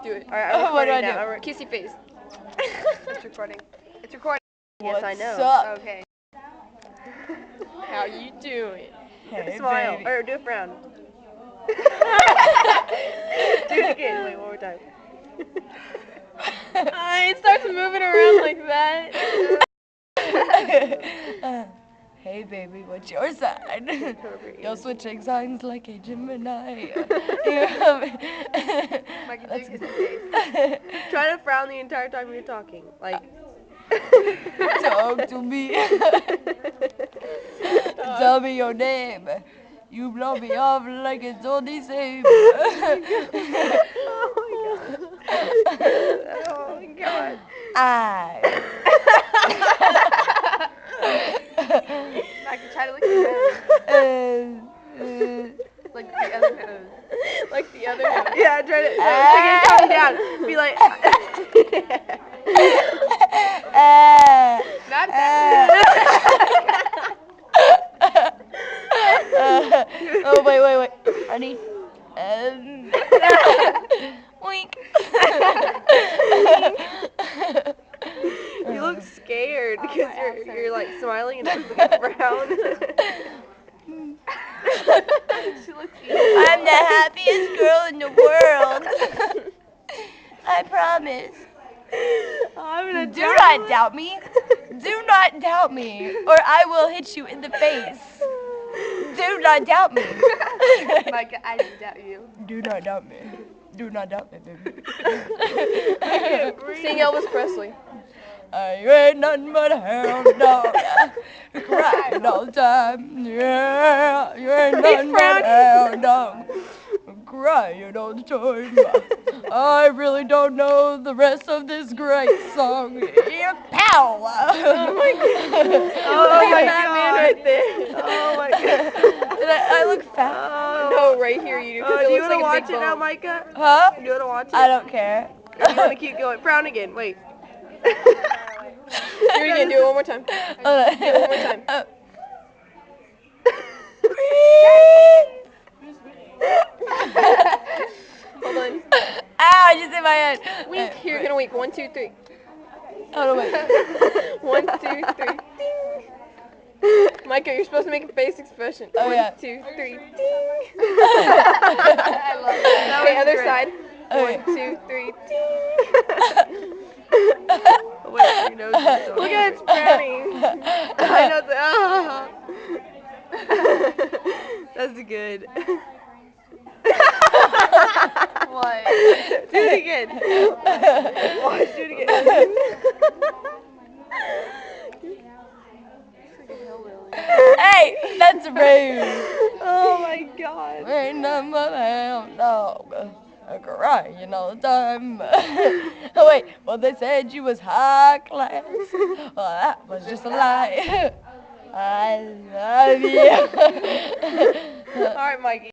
Do it. Alright, I'm What do I recording now. do? Kiss your face. It's recording. It's recording. What's Yes, I know. up? Okay. How you doing? Hey, Smile. baby. Or do a frown. Do it again. Wait, one more time. It starts moving around like that. Hey, baby, what's your sign? You're switching signs like a Gemini. Mikey, That's do good. kiss your face. Try to frown the entire time you're talking. Like. Talk to me. Tell me your name. You blow me off like it's all the same. Oh my god. Oh my god. Mikey, try to lick your nose. Like the other nose. Like the other nose. Yeah, try to take it tongue down. Be like. Not that. Oh, wait. Ready? Wink. You look scared because you're like smiling and it's looking brown. She looks evil. I'm the happiest girl in the world. I promise. I'm gonna Do not doubt me. Do not doubt me, or I will hit you in the face. Do not doubt me. Micah, I do doubt you. Do not doubt me. Do not doubt me, baby. Sing Elvis Presley. You ain't nothing but a hound dog, crying all the time. Yeah, you ain't nothing but a hound dog, crying all the time. I really don't know the rest of this great song. Yeah, pow! Oh my god. Right there. Oh my god. Did I look fat? No, right here you do. 'Cause it Do you looks want to like a watch big it now, bone. Micah? Huh? Do you want to watch it? I don't care. Or do you want to keep going? Frown again. Wait. Do it again. Do it one more time. Do it one more time. Hold on. Ow, I just hit my head. Wink. Here, gonna wink. 1, 2, 3. Oh, no, wait. 1, 2, 3. Ding. Micah, you're supposed to make a face expression. Oh, 1, yeah. 2, 3. Ding. I love that. Okay, was other great. side. Okay. 1, 2, 3. Ding. Wait, your nose is so Look at it's browning. I know That's good. What? Do it again. Watch, do it again. Hey, that's rude. Oh my god. Ain't nothing but a hound dog, crying all the time. Oh wait, well they said you was high class. Well, that was just a lie. I love you. Alright, Mikey.